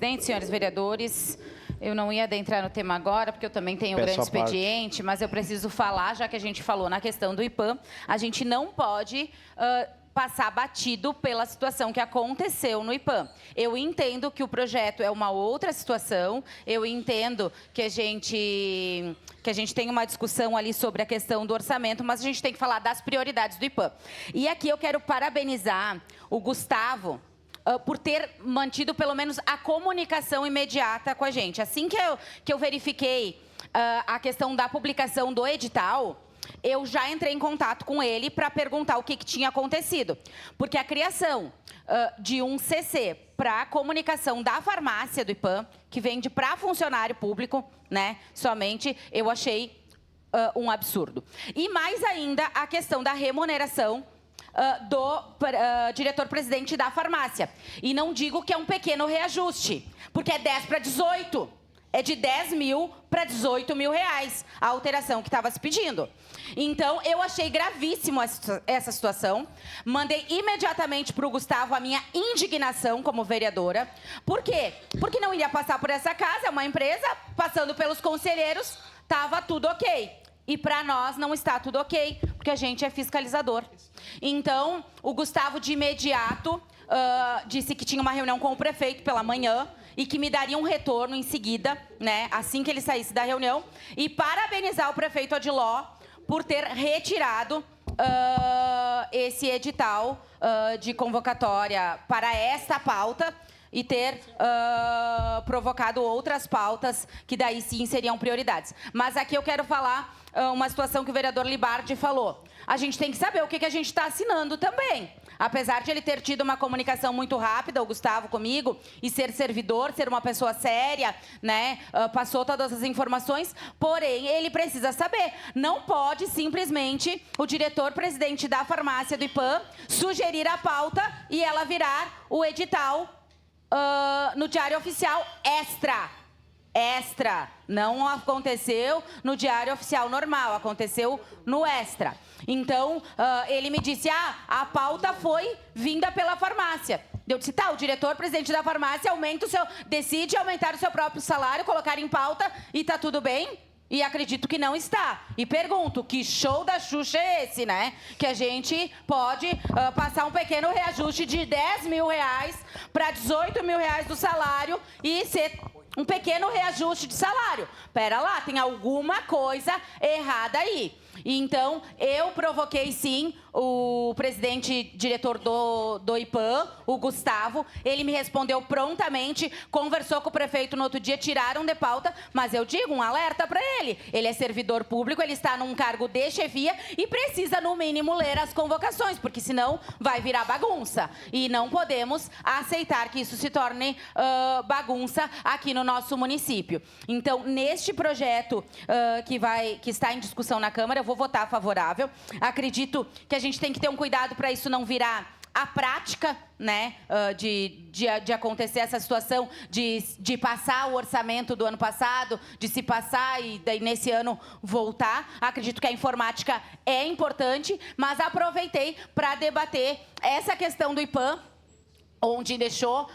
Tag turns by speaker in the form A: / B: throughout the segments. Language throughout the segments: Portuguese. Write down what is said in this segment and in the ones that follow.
A: presidente, senhores vereadores, eu não ia adentrar no tema agora, porque eu também tenho um grande expediente, mas eu preciso falar, já que a gente falou na questão do IPAM, a gente não pode passar batido pela situação que aconteceu no IPAM. Eu entendo que o projeto é uma outra situação, eu entendo que a gente tem uma discussão ali sobre a questão do orçamento, mas a gente tem que falar das prioridades do IPAM. E aqui eu quero parabenizar o Gustavo por ter mantido pelo menos a comunicação imediata com a gente. Assim que eu verifiquei a questão da publicação do edital, eu já entrei em contato com ele para perguntar o que tinha acontecido. Porque a criação de um CC para a comunicação da farmácia do IPAM, que vende para funcionário público, né, somente, eu achei um absurdo. E mais ainda a questão da remuneração do diretor-presidente da farmácia. E não digo que é um pequeno reajuste, porque é 10 para 18. É de 10 mil para 18 mil reais a alteração que estava se pedindo. Então, eu achei gravíssimo essa situação. Mandei imediatamente para o Gustavo a minha indignação como vereadora. Por quê? Porque não iria passar por essa casa, é uma empresa, passando pelos conselheiros, estava tudo ok. E para nós não está tudo ok, porque a gente é fiscalizador. Então, o Gustavo, de imediato, disse que tinha uma reunião com o prefeito pela manhã, e que me daria um retorno em seguida, né, assim que ele saísse da reunião, e parabenizar o prefeito Odiló por ter retirado esse edital de convocatória para esta pauta e ter provocado outras pautas que daí sim seriam prioridades. Mas aqui eu quero falar uma situação que o vereador Libardi falou. A gente tem que saber o que a gente está assinando também. Apesar de ele ter tido uma comunicação muito rápida, o Gustavo, comigo, e ser servidor, ser uma pessoa séria, né, passou todas as informações, porém, ele precisa saber. Não pode, simplesmente, o diretor-presidente da farmácia do IPAM sugerir a pauta e ela virar o edital no Diário Oficial extra. Não aconteceu no Diário Oficial normal, aconteceu no extra. Então, ele me disse, a pauta foi vinda pela farmácia. Eu disse, tá, o diretor-presidente da farmácia decide aumentar o seu próprio salário, colocar em pauta e tá tudo bem? E acredito que não está. E pergunto, que show da Xuxa é esse, né? Que a gente pode passar um pequeno reajuste de 10 mil reais para 18 mil reais do salário e ser um pequeno reajuste de salário. Pera lá, tem alguma coisa errada aí. Então, eu provoquei, sim, o presidente diretor do IPAM, o Gustavo. Ele me respondeu prontamente, conversou com o prefeito no outro dia, tiraram de pauta, mas eu digo, um alerta para ele. Ele é servidor público, ele está num cargo de chefia e precisa, no mínimo, ler as convocações, porque senão vai virar bagunça. E não podemos aceitar que isso se torne bagunça aqui no nosso município. Então, neste projeto que está em discussão na Câmara, eu vou votar favorável. Acredito que a gente tem que ter um cuidado para isso não virar a prática, né, de acontecer essa situação, de passar o orçamento do ano passado, de se passar e daí nesse ano voltar. Acredito que a informática é importante, mas aproveitei para debater essa questão do IPAM, onde deixou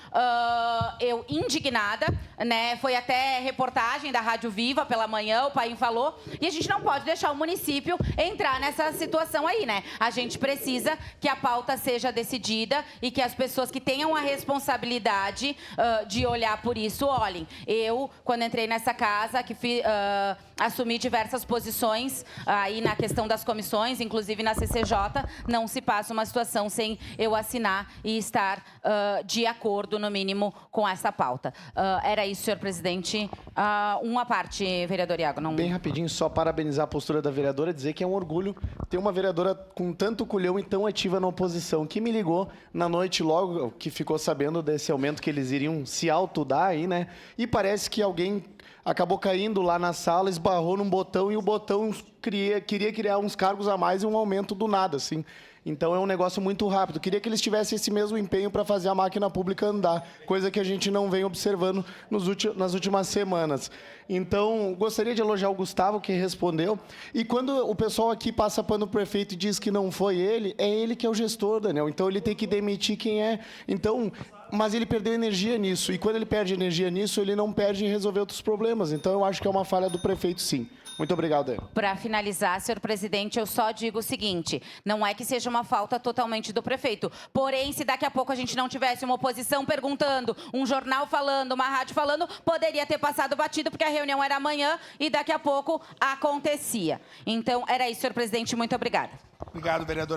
A: eu indignada, né? Foi até reportagem da Rádio Viva pela manhã, o Paim falou, e a gente não pode deixar o município entrar nessa situação aí, né? A gente precisa que a pauta seja decidida e que as pessoas que tenham a responsabilidade de olhar por isso, olhem. Eu, quando entrei nessa casa, assumi diversas posições aí na questão das comissões, inclusive na CCJ, não se passa uma situação sem eu assinar e estar de acordo, no mínimo, com essa pauta. Era isso, senhor presidente. Uma parte, vereador Iago. Não...
B: Bem rapidinho, só parabenizar a postura da vereadora, dizer que é um orgulho ter uma vereadora com tanto culhão e tão ativa na oposição, que me ligou na noite logo que ficou sabendo desse aumento que eles iriam se autodar aí, né? E parece que alguém acabou caindo lá na sala, esbarrou num botão e o botão queria criar uns cargos a mais e um aumento do nada, assim. Então é um negócio muito rápido. Queria que eles tivessem esse mesmo empenho para fazer a máquina pública andar, coisa que a gente não vem observando nas últimas semanas. Então, gostaria de elogiar o Gustavo, que respondeu. E quando o pessoal aqui passa pano pro prefeito e diz que não foi ele, é ele que é o gestor, Daniel. Então, ele tem que demitir quem é. Então, Mas ele perdeu energia nisso. E quando ele perde energia nisso, ele não perde em resolver outros problemas. Então, eu acho que é uma falha do prefeito, sim. Muito obrigado, Débora.
A: Para finalizar, senhor presidente, eu só digo o seguinte, não é que seja uma falta totalmente do prefeito, porém, se daqui a pouco a gente não tivesse uma oposição perguntando, um jornal falando, uma rádio falando, poderia ter passado batido, porque a reunião era amanhã e daqui a pouco acontecia. Então, era isso, senhor presidente, muito obrigada.
C: Obrigado, vereadora.